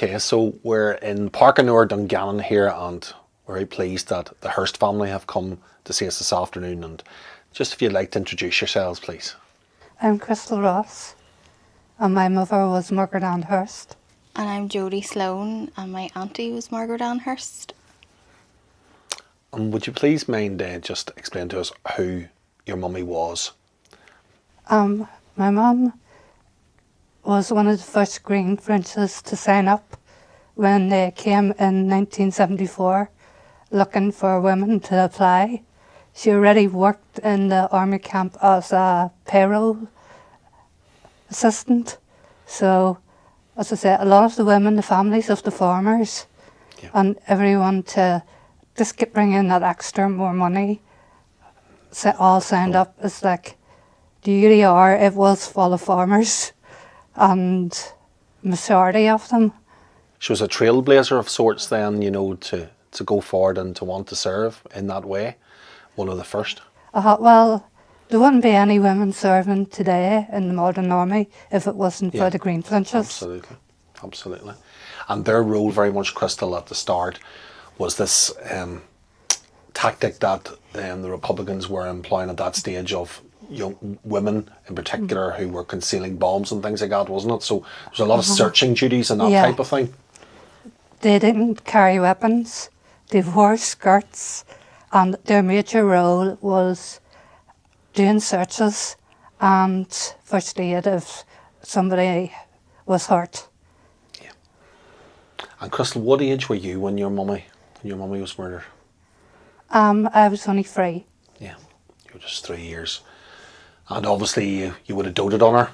Okay, so we're in Parkinore, Dungannon here, and we're very pleased that the Hearst family have come to see us this afternoon. And just if you'd like to introduce yourselves, please. I'm Krystal Ross, and my mother was Margaret Hearst. And I'm Jodie Sloan, and my auntie was Margaret Hearst. And would you please mind just explain to us who your mummy was? My mum was one of the first green princes to sign up when they came in 1974 looking for women to apply. She already worked in the army camp as a payroll assistant. So, as I said, a lot of the women, the families of the farmers, and everyone to just keep bringing that extra more money, all signed up. It's like the UDR, it was full of farmers, and majority of them. She was a trailblazer of sorts then, you know, to go forward and to want to serve in that way. One of the first. Well, there wouldn't be any women serving today in the modern army if it wasn't for the Green Flinches. Absolutely, absolutely. And their role very much, Krystal, at the start was this tactic that the Republicans were employing at that stage of young women in particular who were concealing bombs and things like that, wasn't it? So there's a lot of searching duties and that type of thing. They didn't carry weapons, they wore skirts, and their major role was doing searches and first aid if somebody was hurt. Yeah. And Krystal, what age were you when your mummy was murdered? I was only 3. Yeah, you were just 3 years. And obviously you would have doted on her.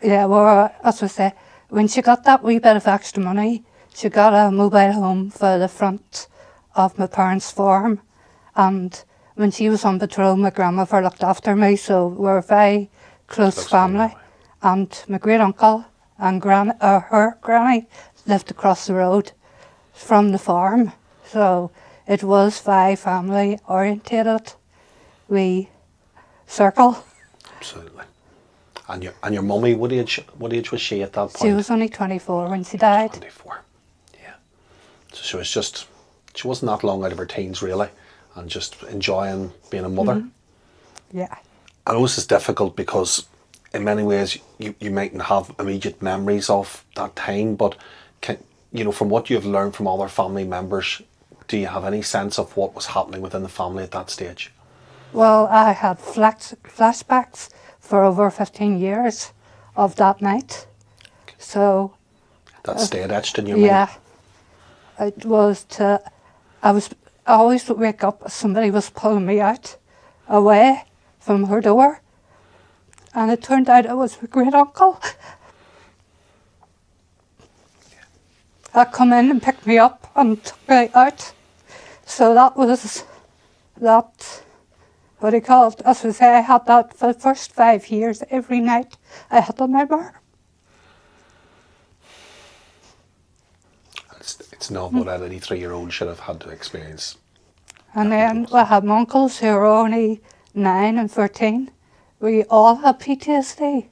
Yeah, well, as I say, when she got that wee bit of extra money, she got a mobile home for the front of my parents' farm. And when she was on patrol, my grandmother looked after me, so we were a very close family. And my great uncle and her granny lived across the road from the farm. So it was very family orientated. We circle. Absolutely. And your mummy, what age was she at that point? She was only 24 when she died. 24. Yeah. So she wasn't that long out of her teens really, and just enjoying being a mother. Yeah. I know this is difficult because in many ways you mightn't have immediate memories of that time, but from what you've learned from other family members, do you have any sense of what was happening within the family at that stage? Well, I had flashbacks for over 15 years of that night. So that stayed etched in your mind? Yeah. It was I always would wake up, somebody was pulling me out, away from her door. And it turned out it was my great uncle. I'd come in and picked me up and took me out. So that was that. What do you call it? As I say, I had that for the first 5 years. Every night I had a nightmare. It's not what any 3-year-old should have had to experience. And then I had my uncles who were only 9 and 13. We all had PTSD.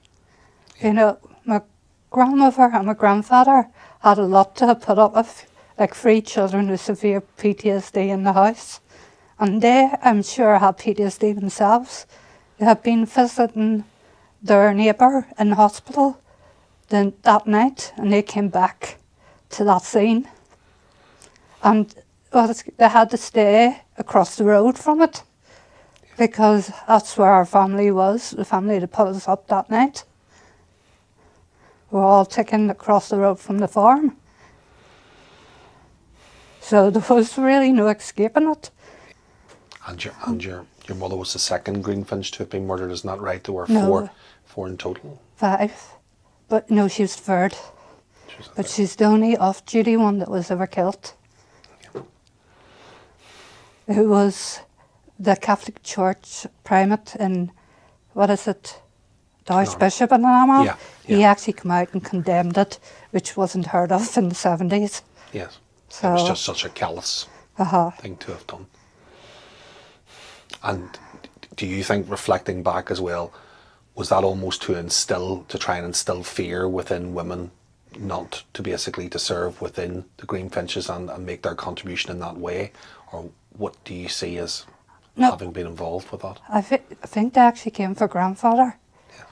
You know, my grandmother and my grandfather had a lot to put up with, like 3 children with severe PTSD in the house. And they, I'm sure, had PTSD themselves. They had been visiting their neighbour in the hospital that night, and they came back to that scene. And they had to stay across the road from it, because that's where our family was, the family that put us up that night. We were all taken across the road from the farm. So there was really no escaping it. And your mother was the second greenfinch to have been murdered, isn't that right? There were No. four in total. 5. But no, she was third. But she's the only off-duty one that was ever killed. Yeah. It was the Catholic Church primate in, the Archbishop in Armagh. Yeah. He actually came out and condemned it, which wasn't heard of in the 70s. Yes. So, it was just such a callous thing to have done. And do you think, reflecting back as well, was that almost to try and instill fear within women, not to basically to serve within the Greenfinches and make their contribution in that way? Or what do you see as No. having been involved with that? I think they actually came for grandfather,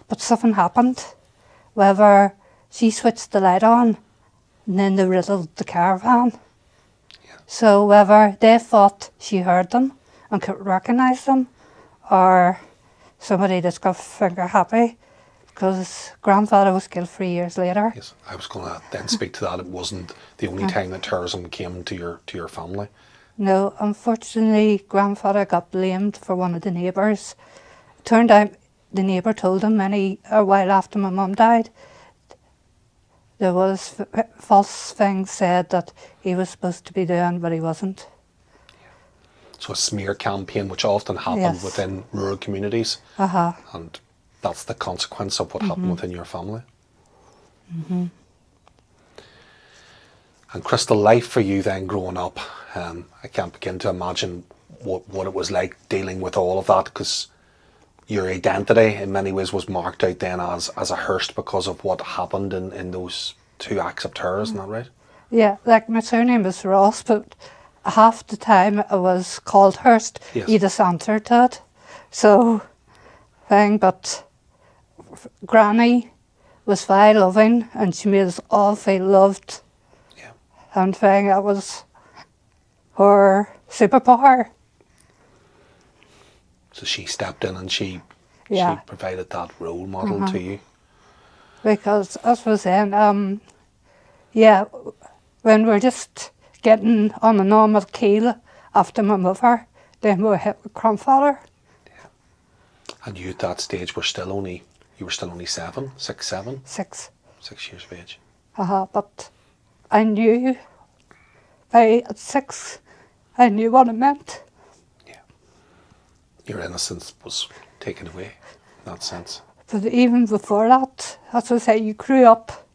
but something happened. Whether she switched the light on and then they riddled the caravan. Yeah. So whether they thought she heard them and could recognise them, or somebody just got finger happy because grandfather was killed 3 years later. Yes, I was going to then speak to that. It wasn't the only time that terrorism came to your family. No, unfortunately, grandfather got blamed for one of the neighbours. Turned out the neighbour told him a while after my mum died, there was false things said that he was supposed to be doing, but he wasn't. So a smear campaign, which often happened Yes. within rural communities, and that's the consequence of what happened within your family. Mm-hmm. And Krystal, life for you then growing up, I can't begin to imagine what it was like dealing with all of that, because your identity in many ways was marked out then as a Hearst because of what happened in those 2 acts of terror, isn't that right? Yeah, like my surname is Ross, but half the time I was called Hearst. Yes. You just answered to it. So, but Granny was very loving and she made us all feel loved. Yeah. And that was her superpower. So she stepped in and she Yeah. provided that role model to you. Because as I was saying, when we're just getting on a normal keel after my mother, then we hit my grandfather. And you at that stage you were still only 7, 6, 7? 6. 6 years of age. But I knew, at 6, I knew what it meant. Yeah. Your innocence was taken away in that sense. But even before that, as I say, you grew up.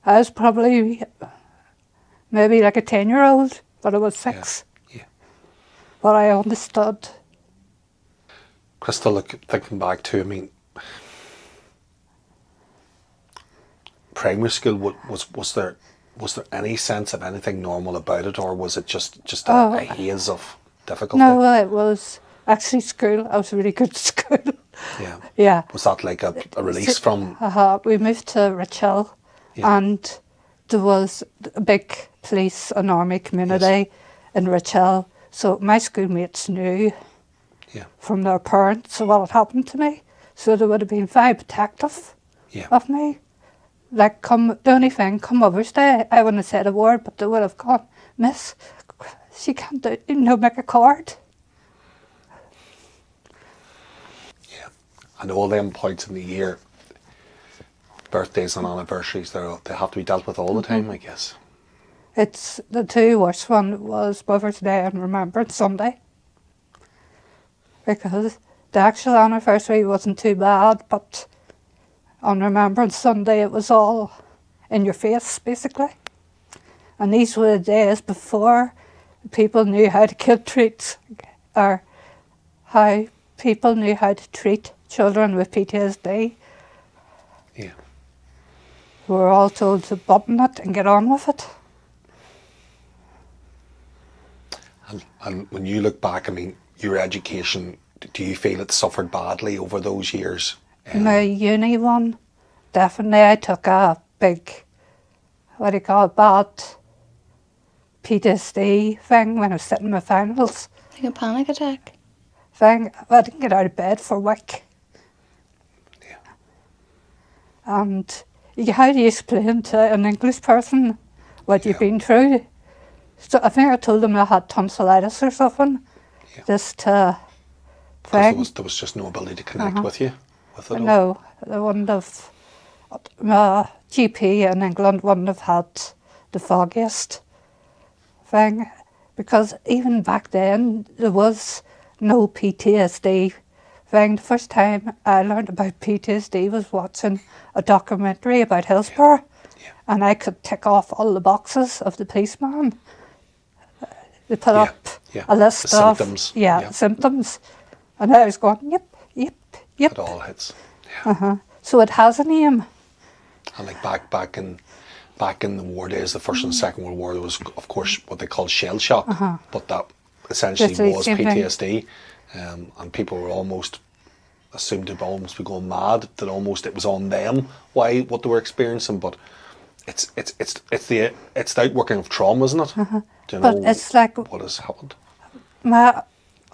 I was probably maybe like a 10-year-old, but I was 6. Yeah. But I understood. Krystal, look, thinking back to, I mean, primary school, was there any sense of anything normal about it, or was it just a haze of difficulty? No, it was actually school. I was really good at school. Yeah. Yeah. Was that like a release from? We moved to Rich Hill, and there was a big police and army community in Rich Hill. So my schoolmates knew from their parents what had happened to me. So they would have been very protective of me. Like, the only thing, come Mother's Day, I wouldn't have said a word, but they would have gone, Miss, she can't make a card. Yeah. And all them points in the year, birthdays and anniversaries, they have to be dealt with all the time, I guess. It's the 2 worst one was Mother's Day and Remembrance Sunday. Because the actual anniversary wasn't too bad, but on Remembrance Sunday it was all in your face, basically. And these were the days before people knew how to kill treats, or how people knew how to treat children with PTSD. Yeah. We were all told to button it and get on with it. And when you look back, I mean, your education, do you feel it suffered badly over those years? My uni one, definitely I took a big, bad PTSD thing when I was sitting in my finals. Like a panic attack. I didn't get out of bed for a week. Yeah. And how do you explain to an English person what you've been through? So I think I told them I had tonsillitis or something, just to Because there was just no ability to connect with you, with it all. No, they wouldn't have. My GP in England wouldn't have had the foggiest thing, because even back then there was no PTSD thing. The first time I learned about PTSD was watching a documentary about Hillsborough, and I could tick off all the boxes of the policeman. They put up a list of symptoms. Symptoms, and I was going, yep. It all hits. Yeah. So it has a name. And like back in back in the war days, the First and Second World War, there was, of course, what they called shell shock, but that essentially Literally was same thing. PTSD, and people were almost assumed to almost be going mad, that almost it was on them what they were experiencing, but it's the outworking of trauma, isn't it? Do you But know it's like what has happened?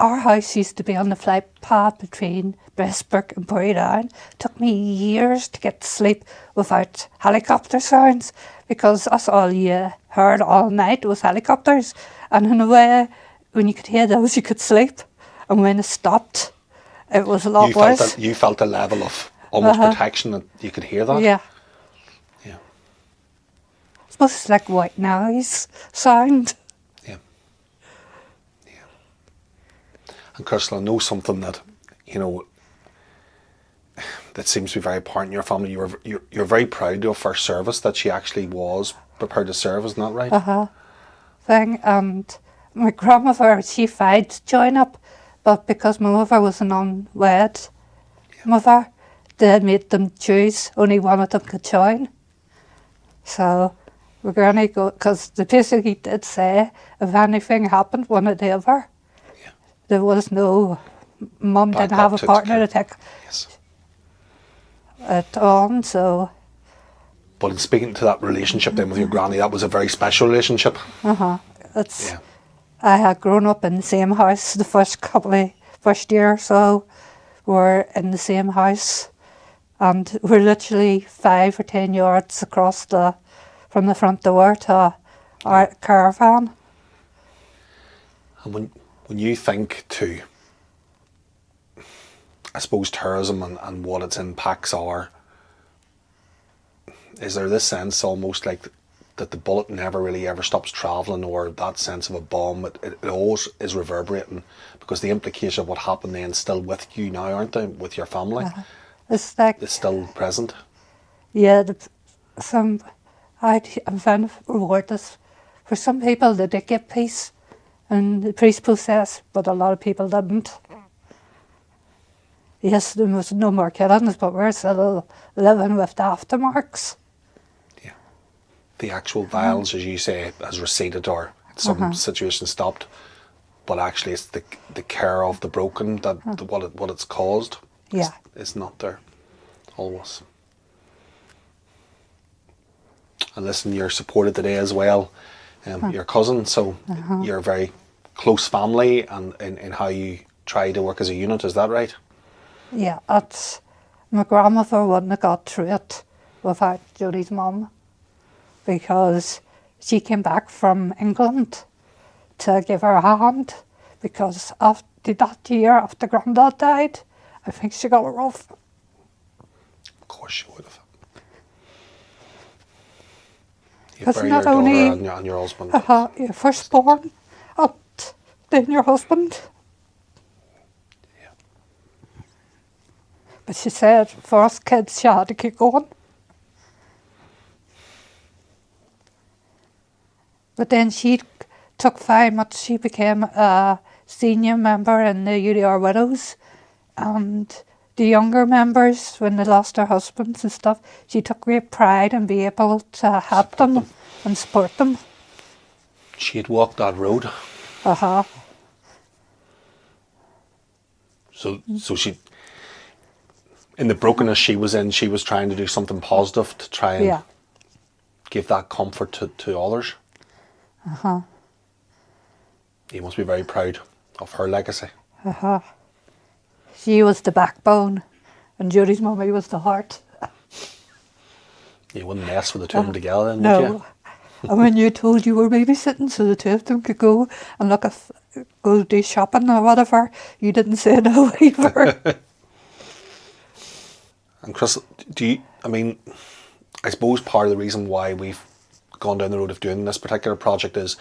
our house used to be on the flight path between Prestbrook and Portadown. Took me years to get to sleep without helicopter sounds, because that's all you heard all night was helicopters. And in a way, when you could hear those, you could sleep. And when it stopped, it was a lot worse. You felt a level of almost protection that you could hear that? Yeah. Yeah. I suppose it's like white noise sound. Yeah. Yeah. And Krystal, I know something that, that seems to be very apparent in your family. You're very proud of her service, that she actually was prepared to serve, isn't that right? And my grandmother, she tried to join up, but because my mother was an unwed mother, they made them choose, only one of them could join. So we're going to go, because they basically did say if anything happened, one or the other. Yeah. There was no, mum didn't have a partner to take it on, so. But in speaking to that relationship then with your granny, that was a very special relationship. It's. Yeah. I had grown up in the same house the first year or so. We're in the same house, and we're literally 5 or 10 yards across from the front door to our caravan. And when you think to, I suppose, terrorism and what its impacts are, is there this sense almost like that the bullet never really ever stops travelling, or that sense of a bomb, it always is reverberating, because the implication of what happened then still with you now, aren't they, with your family? It's like, It's still present. yeah, I'm trying to reward this. For some people, they did get peace and the peace process, but a lot of people didn't. Yes, there was no more killings, but we're still living with the aftermarks. Yeah. The actual violence, as you say, has receded, or in some situations stopped. But actually, it's the care of the broken that what it's caused. Yeah. Is not there always. And listen, you're supported today as well. Your cousin, so you're a very close family, and in how you try to work as a unit. Is that right? Yeah, my grandmother wouldn't have got through it without Jodie's mum, because she came back from England to give her a hand, because after that year after Granddad died, I think she got rough. Of course she would have. You Because bury not your only daughter and your husband. your firstborn, and then your husband. Yeah. But she said for us kids, she had to keep going. But then she took very much, she became a senior member in the UDR Widows, and the younger members, when they lost their husbands and stuff, she took great pride in being able to help them and support them. She had walked that road. So she, in the brokenness she was in, she was trying to do something positive to try and give that comfort to others. You must be very proud of her legacy. She was the backbone, and Jodie's mummy was the heart. You wouldn't mess with the two of them together then, would No. you? And when you told you were babysitting so the two of them could go and go do shopping or whatever, you didn't say no either. And Chris, I suppose part of the reason why we've gone down the road of doing this particular project is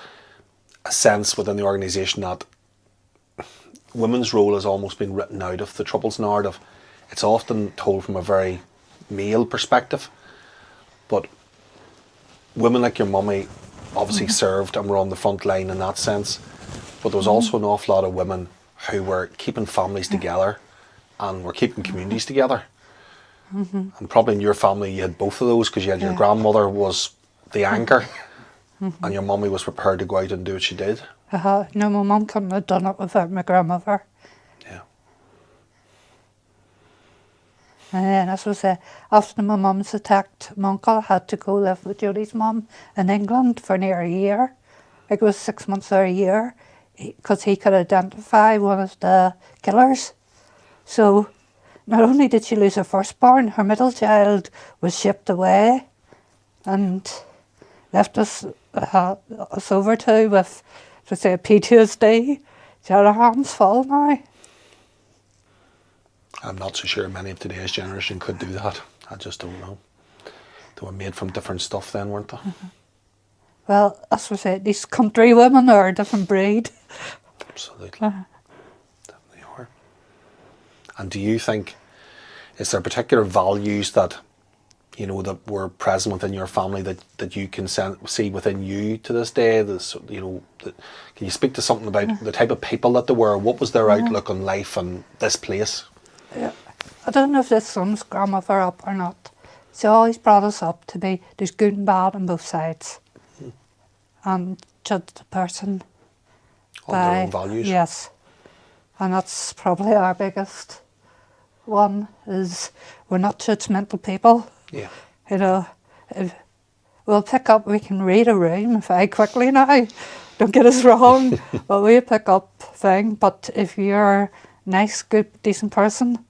a sense within the organisation that women's role has almost been written out of the Troubles narrative. It's often told from a very male perspective, but women like your mummy obviously served and were on the front line in that sense, but there was also an awful lot of women who were keeping families together and were keeping communities together. And probably in your family you had both of those, because you had your grandmother was the anger, and your mummy was prepared to go out and do what she did. No, my mum couldn't have done it without my grandmother. Yeah. And then, as I say, after my mum's attacked, my uncle had to go live with Jodie's mum in England for near a year. It was 6 months or a year, because he could identify one of the killers. So not only did she lose her firstborn, her middle child was shipped away and left us over to with, to say, PTSD. She had her hands full now. I'm not so sure many of today's generation could do that. I just don't know. They were made from different stuff then, weren't they? Well, as we say, these country women are a different breed. Absolutely. Definitely are. And do you think, is there particular values that, you know, that were present within your family that you can see within you to this day? This, you know, can you speak to something about the type of people that they were? What was their outlook on life and this place? Yeah. I don't know if this sums grandmother up or not. She always brought us up to be, there's good and bad on both sides. And judge the person On their own values? Yes. And that's probably our biggest one, is we're not judgmental people. Yeah. You know, we'll pick up, we can read a room very quickly now. Don't get us wrong. But we pick up things. But if you're a nice, good, decent person.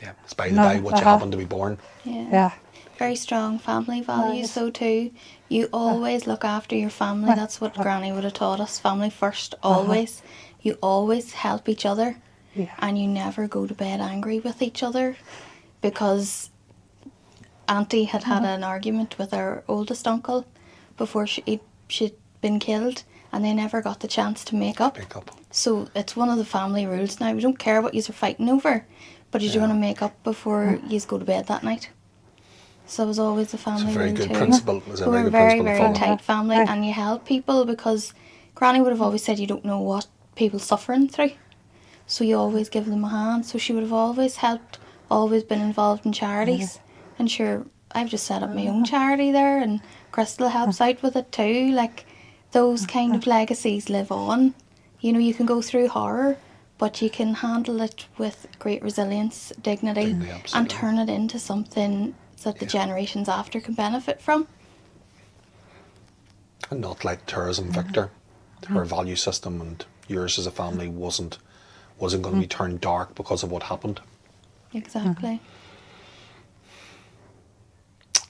Yeah, it's by the by what you happen to be born. Yeah. Very strong family values though too. You always look after your family. That's what Granny would have taught us. Family first, always. You always help each other. Yeah. And you never go to bed angry with each other, because Auntie had an argument with our oldest uncle before she'd been killed, and they never got the chance to make up. So it's one of the family rules now. We don't care what you're fighting over, but you're going to make up before you go to bed that night. So it was always a family rule too. It's a very good principle. We were a very, very tight family, and you help people, because Granny would have always said you don't know what people's suffering through. So you always give them a hand. So she would have always helped, always been involved in charities. And sure, I've just set up my own charity there, and Krystal helps out with it too. Like, those kind of legacies live on. You know, you can go through horror, but you can handle it with great resilience, dignity, and turn it into something that the generations after can benefit from. And not like tourism, Victor. Her value system and yours as a family wasn't going to be turned dark because of what happened. Exactly.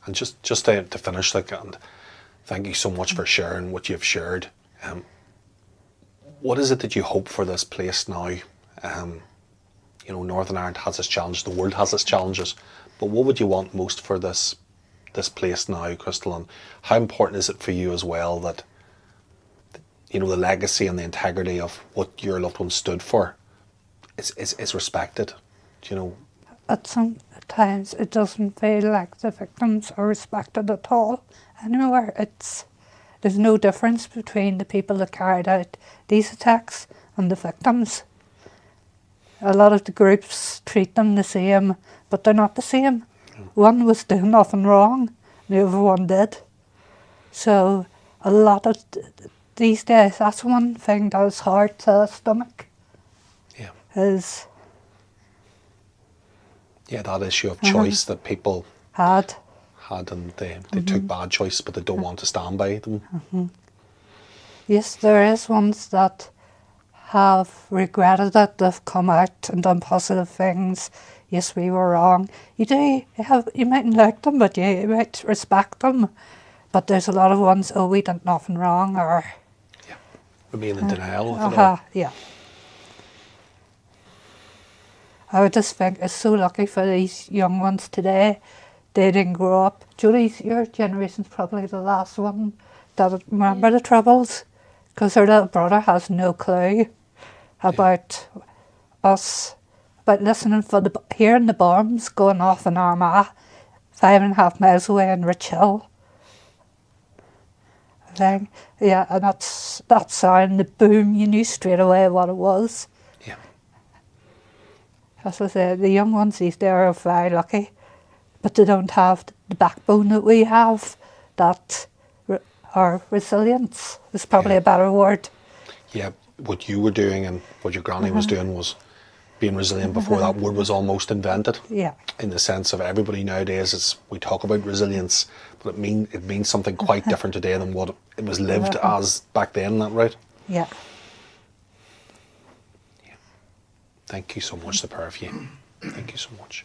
And just to finish, like, and thank you so much for sharing what you've shared. What is it that you hope for this place now? You know, Northern Ireland has its challenges, the world has its challenges, but what would you want most for this place now, Krystal? And how important is it for you as well that, you know, the legacy and the integrity of what your loved one stood for is respected? You know, At some times it doesn't feel like the victims are respected at all anymore. There's no difference between the people that carried out these attacks and the victims. A lot of the groups treat them the same, but they're not the same. One was doing nothing wrong, the other one did. So a lot of these days, that's one thing that is hard to stomach. Yeah. That issue of choice that people had, and they took bad choices, but they don't want to stand by them. Yes, there is ones that have regretted it. They've come out and done positive things. Yes, we were wrong. You mightn't like them, but you might respect them. But there's a lot of ones, we did nothing wrong, or remain in denial of it all. Yeah. I would just think it's so lucky for these young ones today. They didn't grow up. Jodie, your generation's probably the last one that remember the Troubles, because her little brother has no clue about us, about listening for hearing the bombs going off in Armagh, 5.5 miles away in Rich Hill. And that sound, the boom, you knew straight away what it was. Yeah. As I say, the young ones these days are very lucky, but they don't have the backbone that we have, that or resilience is probably Yeah. a better word. Yeah, what you were doing and what your granny was doing was being resilient before that word was almost invented. Yeah. In the sense of everybody nowadays, we talk about resilience, but it means something quite different today than what it was lived as back then. Is that right? Yeah. Thank you so much, the pair of you. Thank you so much.